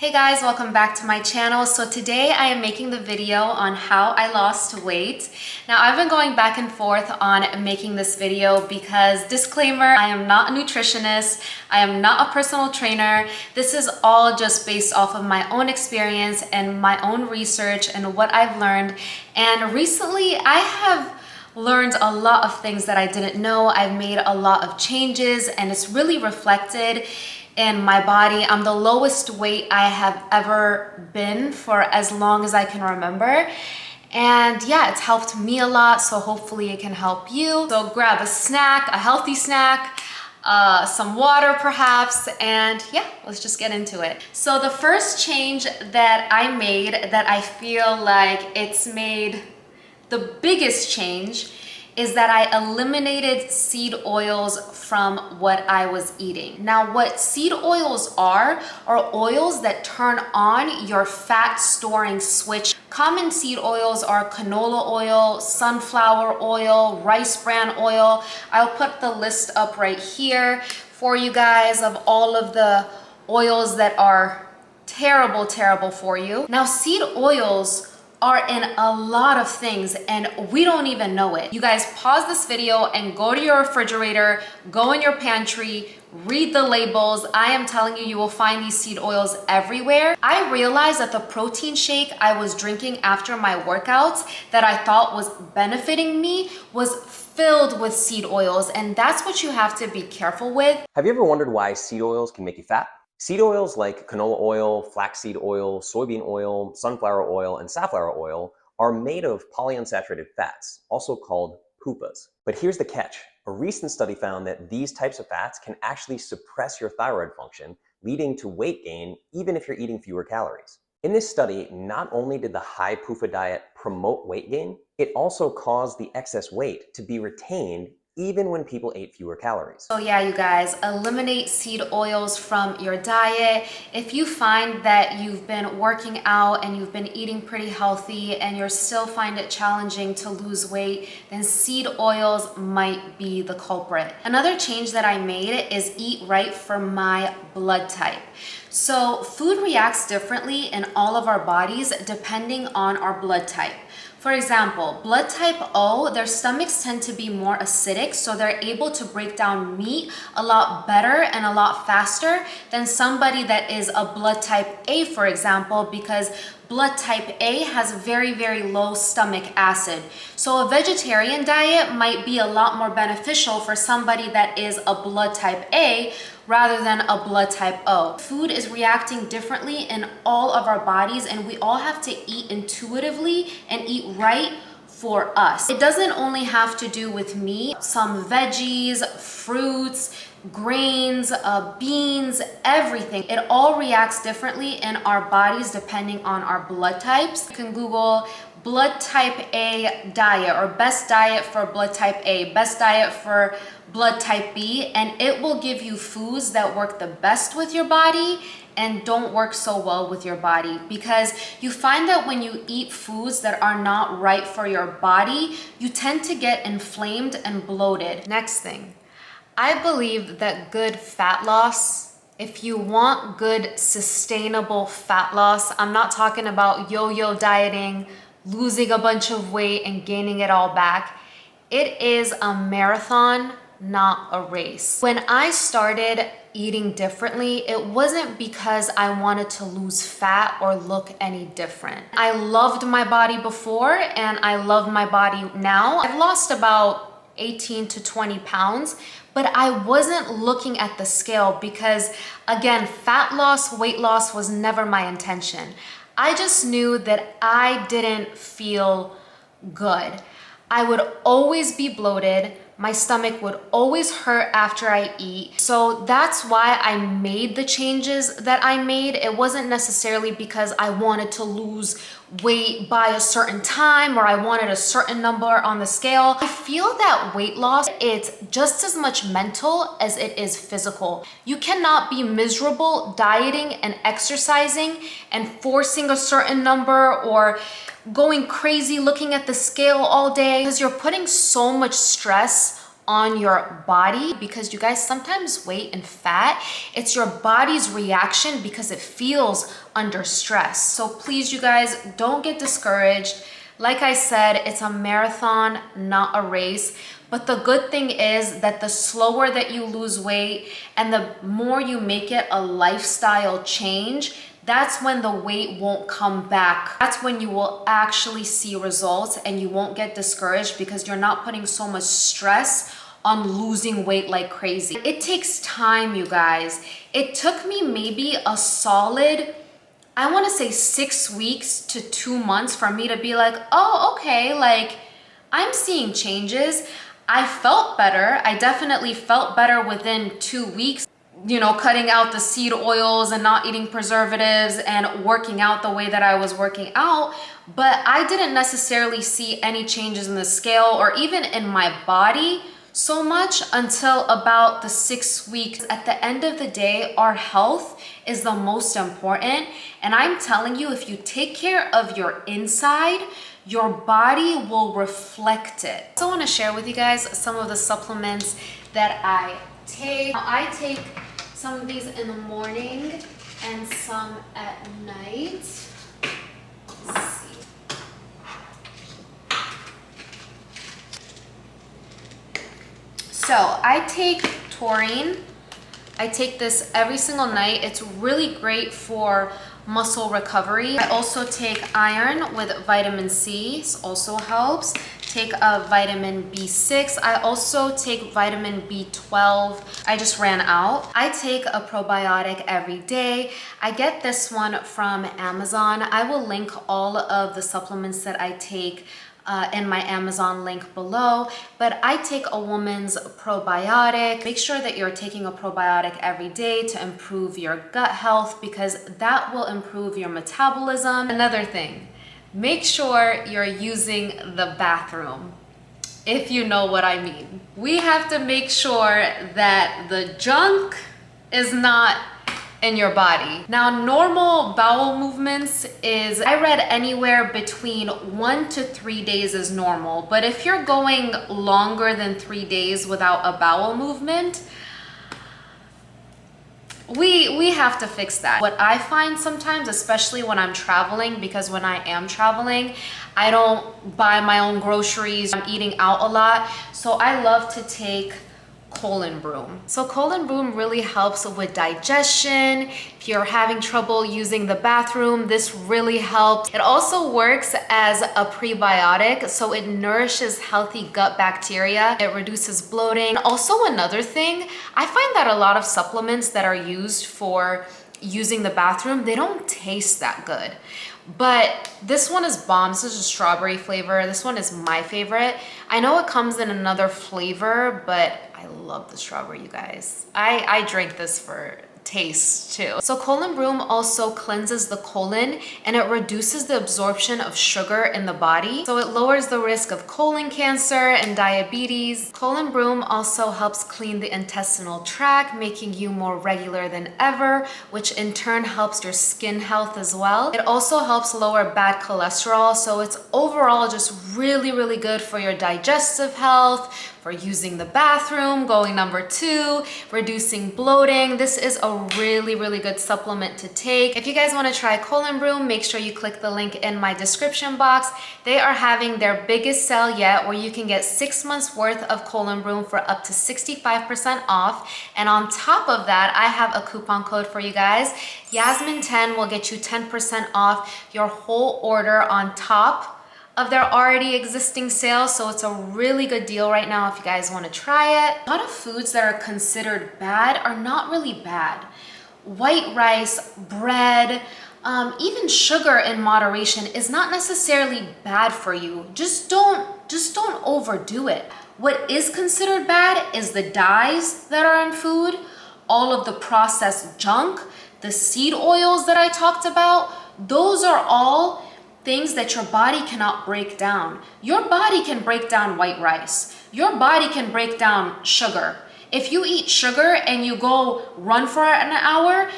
Hey guys, welcome back to my channel. So today I am making the video on how I lost weight. Now I've been going back and forth on making this video because, disclaimer, I am not a nutritionist. I am not a personal trainer. This is all just based off of my own experience and my own research and what I've learned. And recently I have learned a lot of things that I didn't know. I've made a lot of changes and it's really reflected in my body. I'm the lowest weight I have ever been for as long as I can remember. And yeah, it's helped me a lot, so hopefully it can help you. So grab a snack, a healthy snack, some water perhaps, and yeah, let's just get into it. So the first change that I made that I feel like it's made the biggest change is that I eliminated seed oils from what I was eating. Now, what seed oils are oils that turn on your fat storing switch. Common seed oils are canola oil, sunflower oil, rice bran oil. I'll put the list up right here for you guys of all of the oils that are terrible for you. Now, seed oils are in a lot of things and we don't even know it. You guys pause this video and go to your refrigerator, go in your pantry, read the labels. I am telling you, you will find these seed oils everywhere. I realized that the protein shake I was drinking after my workouts that I thought was benefiting me was filled with seed oils, and that's what you have to be careful with. Have you ever wondered why seed oils can make you fat? Seed oils like canola oil, flaxseed oil, soybean oil, sunflower oil, and safflower oil are made of polyunsaturated fats, also called PUFAs. But here's the catch. A recent study found that these types of fats can actually suppress your thyroid function, leading to weight gain even if you're eating fewer calories. In this study, not only did the high PUFA diet promote weight gain, it also caused the excess weight to be retained even when people ate fewer calories. So yeah, you guys, eliminate seed oils from your diet. If you find that you've been working out and you've been eating pretty healthy and you still find it challenging to lose weight, then seed oils might be the culprit. Another change that I made is eat right for my blood type. So food reacts differently in all of our bodies depending on our blood type. For example, blood type O, their stomachs tend to be more acidic, so they're able to break down meat a lot better and a lot faster than somebody that is a blood type A, for example, because blood type A has very low stomach acid. So a vegetarian diet might be a lot more beneficial for somebody that is a blood type A rather than a blood type O. Food is reacting differently in all of our bodies, and we all have to eat intuitively and eat right for us. It doesn't only have to do with meat. Some veggies, fruits, grains, beans, everything. It all reacts differently in our bodies depending on our blood types. You can Google blood type A diet or best diet for blood type A, best diet for blood type B, and it will give you foods that work the best with your body and don't work so well with your body, because you find that when you eat foods that are not right for your body, you tend to get inflamed and bloated. Next thing, I believe that good fat loss, if you want good sustainable fat loss, I'm not talking about yo-yo dieting, losing a bunch of weight and gaining it all back. It is a marathon, not a race. When I started eating differently, it wasn't because I wanted to lose fat or look any different. I loved my body before and I love my body now. I've lost about 18 to 20 pounds, but I wasn't looking at the scale because, again, fat loss, weight loss was never my intention. I just knew that I didn't feel good. I would always be bloated. My stomach would always hurt after I eat. So that's why I made the changes that I made. It wasn't necessarily because I wanted to lose weight by a certain time or I wanted a certain number on the scale. I feel that weight loss, it's just as much mental as it is physical. You cannot be miserable dieting and exercising and forcing a certain number or going crazy looking at the scale all day, because you're putting so much stress on your body, because you guys, sometimes weight and fat, it's your body's reaction because it feels under stress. So please, you guys, don't get discouraged. Like I said, it's a marathon, not a race. But the good thing is that the slower that you lose weight and the more you make it a lifestyle change, that's when the weight won't come back. That's when you will actually see results and you won't get discouraged because you're not putting so much stress on losing weight like crazy. It takes time, you guys. It took me maybe a solid, I want to say 6 weeks to 2 months for me to be like, oh, okay, like I'm seeing changes. I felt better. I definitely felt better within 2 weeks, you know, cutting out the seed oils and not eating preservatives and working out the way that I was working out. But I didn't necessarily see any changes in the scale or even in my body so much until about the 6 weeks. At the end of the day, our health is the most important. And I'm telling you, if you take care of your inside, your body will reflect it. So I want to share with you guys some of the supplements that I take. I take some of these in the morning and some at night. Let's see. So I take taurine. I take this every single night. It's really great for muscle recovery. I also take iron with vitamin C. This also helps. Take a vitamin B6. I also take vitamin B12. I just ran out. I take a probiotic every day. I get this one from Amazon. I will link all of the supplements that I take in my Amazon link below, but I take a woman's probiotic. Make sure that you're taking a probiotic every day to improve your gut health because that will improve your metabolism. Another thing, make sure you're using the bathroom, if you know what I mean. We have to make sure that the junk is not in your body. Now, normal bowel movements is, I read anywhere between 1 to 3 days is normal, but if you're going longer than 3 days without a bowel movement, we have to fix that. What I find sometimes, especially when I'm traveling, because when I am traveling, I don't buy my own groceries, I'm eating out a lot, so I love to take colon broom. So colon broom really helps with digestion. If you're having trouble using the bathroom, this really helps. It also works as a prebiotic, so it nourishes healthy gut bacteria. It reduces bloating. Also, another thing, I find that a lot of supplements that are used for using the bathroom, they don't taste that good. But this one is bomb. This is a strawberry flavor. This one is my favorite. I know it comes in another flavor, but I love the strawberry, you guys. I drink this for taste too. So colon broom also cleanses the colon and it reduces the absorption of sugar in the body. So it lowers the risk of colon cancer and diabetes. Colon broom also helps clean the intestinal tract, making you more regular than ever, which in turn helps your skin health as well. It also helps lower bad cholesterol. So it's overall just really, really good for your digestive health, for using the bathroom, going number 2, reducing bloating. This is a really, really good supplement to take. If you guys want to try colon broom, make sure you click the link in my description box. They are having their biggest sale yet where you can get 6 months worth of colon broom for up to 65% off. And on top of that, I have a coupon code for you guys. Yasmin10 will get you 10% off your whole order on top of their already existing sales. So it's a really good deal right now if you guys want to try it. A lot of foods that are considered bad are not really bad. White rice, bread, even sugar in moderation is not necessarily bad for you. Just don't overdo it. What is considered bad is the dyes that are in food, all of the processed junk, the seed oils that I talked about. Those are all things that your body cannot break down. Your body can break down white rice. Your body can break down sugar. If you eat sugar and you go run for an hour,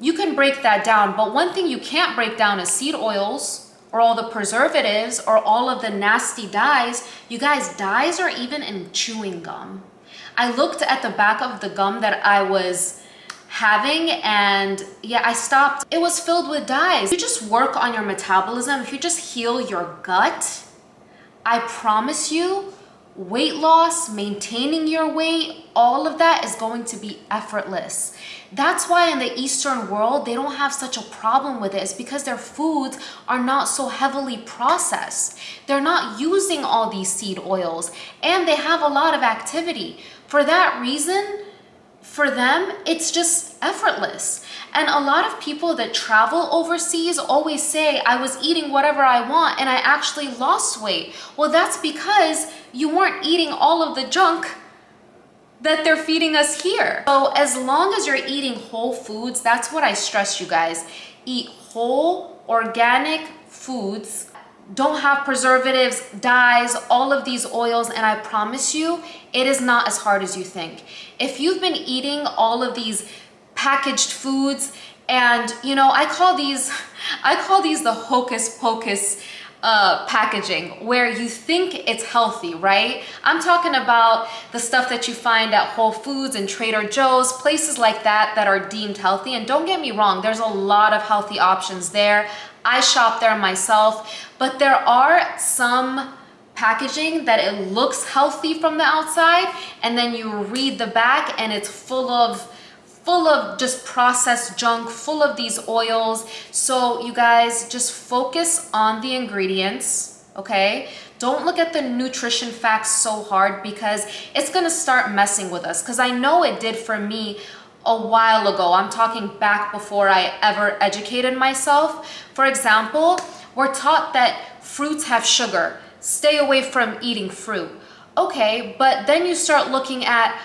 you can break that down. But one thing you can't break down is seed oils or all the preservatives or all of the nasty dyes. You guys, dyes are even in chewing gum. I looked at the back of the gum that I was having, and yeah, I stopped. It was filled with dyes. If you just work on your metabolism, if you just heal your gut, I promise you, weight loss, maintaining your weight, all of that is going to be effortless. That's why in the Eastern world, they don't have such a problem with it. It's because their foods are not so heavily processed. They're not using all these seed oils, and they have a lot of activity. For that reason, for them, it's just effortless. And a lot of people that travel overseas always say, I was eating whatever I want and I actually lost weight. Well, that's because you weren't eating all of the junk that they're feeding us here. So as long as you're eating whole foods, that's what I stress you guys. Eat whole, organic foods. Don't have preservatives, dyes, all of these oils, and I promise you, it is not as hard as you think. If you've been eating all of these packaged foods, and you know, I call these the Hocus Pocus packaging, where you think it's healthy, right? I'm talking about the stuff that you find at Whole Foods and Trader Joe's, places like that that are deemed healthy. And don't get me wrong, there's a lot of healthy options there. I shop there myself, but there are some packaging that it looks healthy from the outside, and then you read the back and it's full of just processed junk, full of these oils. So you guys just focus on the ingredients, okay? Don't look at the nutrition facts so hard, because it's gonna start messing with us. Because I know it did for me a while ago. I'm talking back before I ever educated myself. For example, we're taught that fruits have sugar. Stay away from eating fruit. Okay, but then you start looking at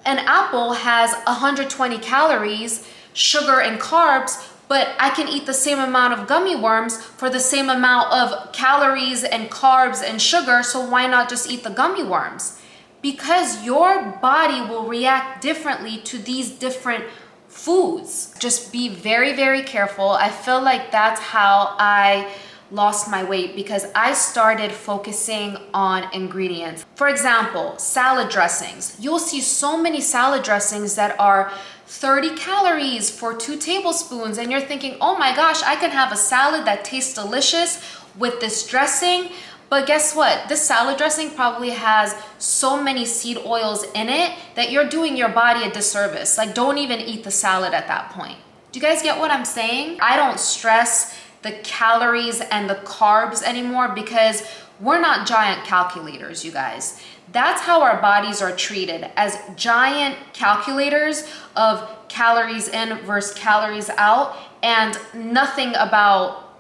an apple has 120 calories, sugar and carbs, but I can eat the same amount of gummy worms for the same amount of calories and carbs and sugar, so why not just eat the gummy worms? Because your body will react differently to these different foods. Just be very, very careful. I feel like that's how I lost my weight, because I started focusing on ingredients. For example, salad dressings. You'll see so many salad dressings that are 30 calories for 2 tablespoons, and you're thinking, oh my gosh, I can have a salad that tastes delicious with this dressing. But guess what? This salad dressing probably has so many seed oils in it that you're doing your body a disservice. Like, don't even eat the salad at that point. Do you guys get what I'm saying? I don't stress the calories and the carbs anymore, because we're not giant calculators, you guys. That's how our bodies are treated, as giant calculators of calories in versus calories out, and nothing about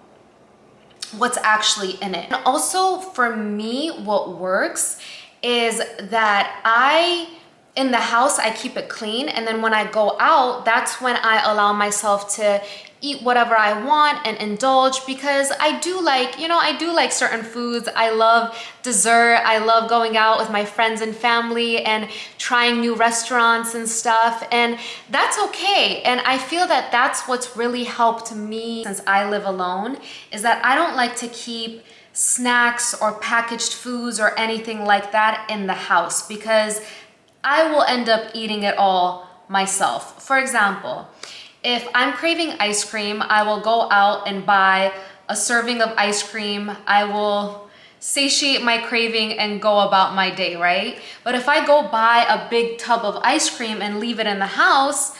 what's actually in it. And also for me, what works is that in the house, I keep it clean. And then when I go out, that's when I allow myself to eat whatever I want and indulge, because I do like certain foods. I love dessert. I love going out with my friends and family and trying new restaurants and stuff. And that's okay. And I feel that that's what's really helped me since I live alone, is that I don't like to keep snacks or packaged foods or anything like that in the house, because I will end up eating it all myself. For example, if I'm craving ice cream, I will go out and buy a serving of ice cream. I will satiate my craving and go about my day, right? But if I go buy a big tub of ice cream and leave it in the house,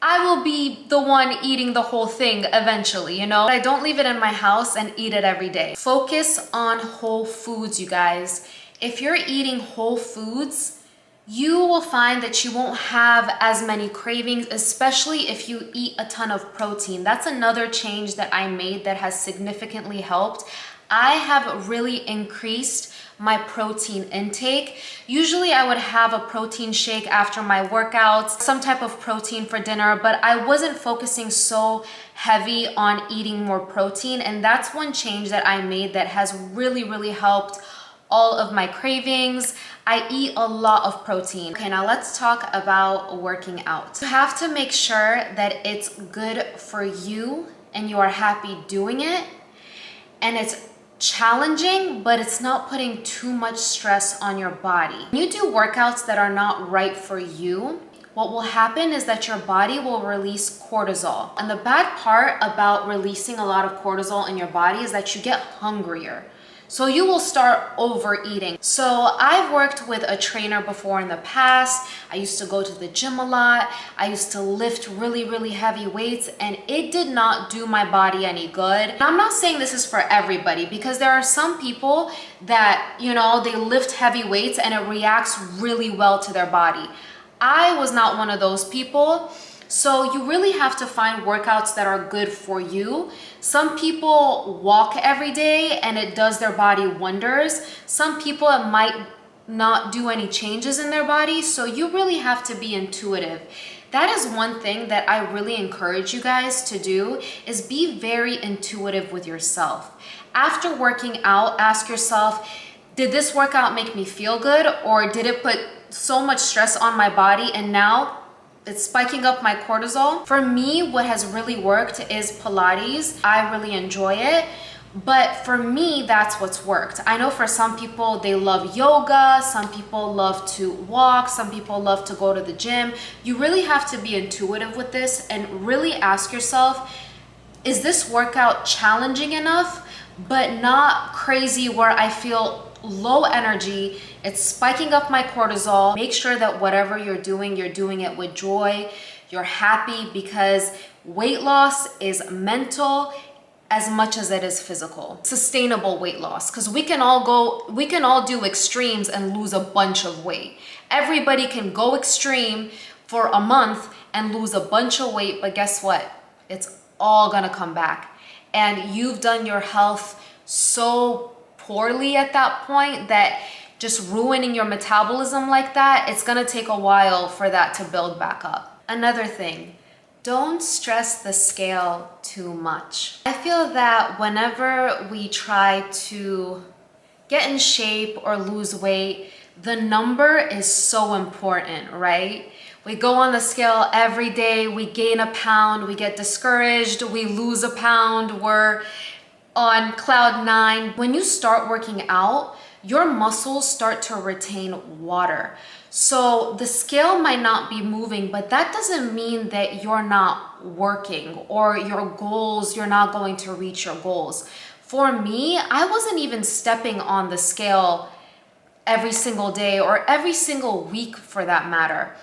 I will be the one eating the whole thing eventually, you know? But I don't leave it in my house and eat it every day. Focus on whole foods, you guys. If you're eating whole foods, you will find that you won't have as many cravings, especially if you eat a ton of protein. That's another change that I made that has significantly helped. I have really increased my protein intake. Usually I would have a protein shake after my workouts, some type of protein for dinner, but I wasn't focusing so heavy on eating more protein. And that's one change that I made that has really, really helped all of my cravings. I eat a lot of protein. Okay, now let's talk about working out. You have to make sure that it's good for you and you are happy doing it, and it's challenging, but it's not putting too much stress on your body. When you do workouts that are not right for you, what will happen is that your body will release cortisol. And the bad part about releasing a lot of cortisol in your body is that you get hungrier. So you will start overeating. So I've worked with a trainer before in the past. I used to go to the gym a lot. I used to lift really, really heavy weights, and it did not do my body any good. And I'm not saying this is for everybody, because there are some people that, you know, they lift heavy weights and it reacts really well to their body. I was not one of those people. So you really have to find workouts that are good for you. Some people walk every day and it does their body wonders. Some people, it might not do any changes in their body. So you really have to be intuitive. That is one thing that I really encourage you guys to do, is be very intuitive with yourself. After working out, ask yourself, did this workout make me feel good, or did it put so much stress on my body and now it's spiking up my cortisol? For me, what has really worked is Pilates. I really enjoy it. But for me, that's what's worked. I know for some people, they love yoga. Some people love to walk. Some people love to go to the gym. You really have to be intuitive with this and really ask yourself, is this workout challenging enough, but not crazy where I feel low energy, it's spiking up my cortisol? Make sure that whatever you're doing it with joy. You're happy, because weight loss is mental as much as it is physical. Sustainable weight loss, because we can all do extremes and lose a bunch of weight. Everybody can go extreme for a month and lose a bunch of weight, but guess what? It's all gonna come back. And you've done your health so poorly at that point that just ruining your metabolism like that, it's gonna take a while for that to build back up. Another thing, don't stress the scale too much. I feel that whenever we try to get in shape or lose weight, the number is so important, right? We go on the scale every day, we gain a pound, we get discouraged, we lose a pound, we're on cloud 9. When you start working out, your muscles start to retain water. So the scale might not be moving, but that doesn't mean that you're not working or your goals, you're not going to reach your goals. For me, I wasn't even stepping on the scale every single day or every single week for that matter.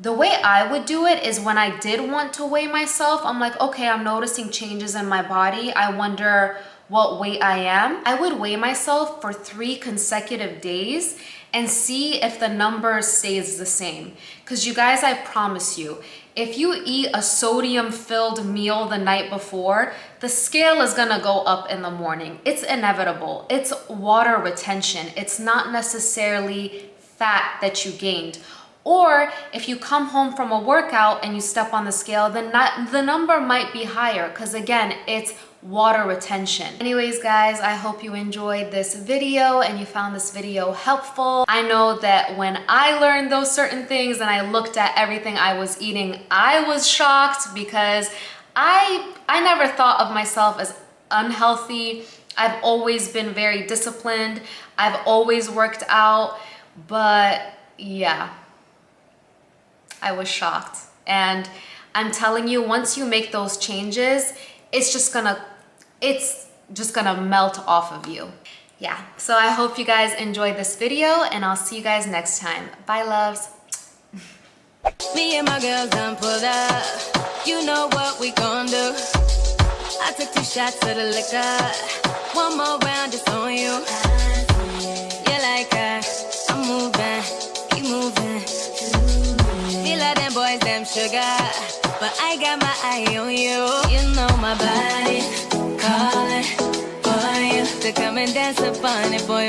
The way I would do it is when I did want to weigh myself, I'm like, okay, I'm noticing changes in my body. I wonder what weight I am. I would weigh myself for 3 consecutive days and see if the number stays the same. Because you guys, I promise you, if you eat a sodium-filled meal the night before, the scale is gonna go up in the morning. It's inevitable. It's water retention. It's not necessarily fat that you gained. Or if you come home from a workout and you step on the scale, then the number might be higher, because again, it's water retention. Anyways, guys, I hope you enjoyed this video and you found this video helpful. I know that when I learned those certain things and I looked at everything I was eating, I was shocked, because I never thought of myself as unhealthy. I've always been very disciplined. I've always worked out, but yeah, I was shocked. And I'm telling you, once you make those changes, it's just gonna melt off of you. Yeah, so I hope you guys enjoyed this video, and I'll see you guys next time. Bye, loves. Me and my girls done pulled up. You know what we gon' do. I took 2 shots of the liquor. 1 more round just on you. You like that? I'm moving, keep moving. Feel like them boys, them sugar, but I got my eye on you. You know my body calling for you to come and dance upon it, boy.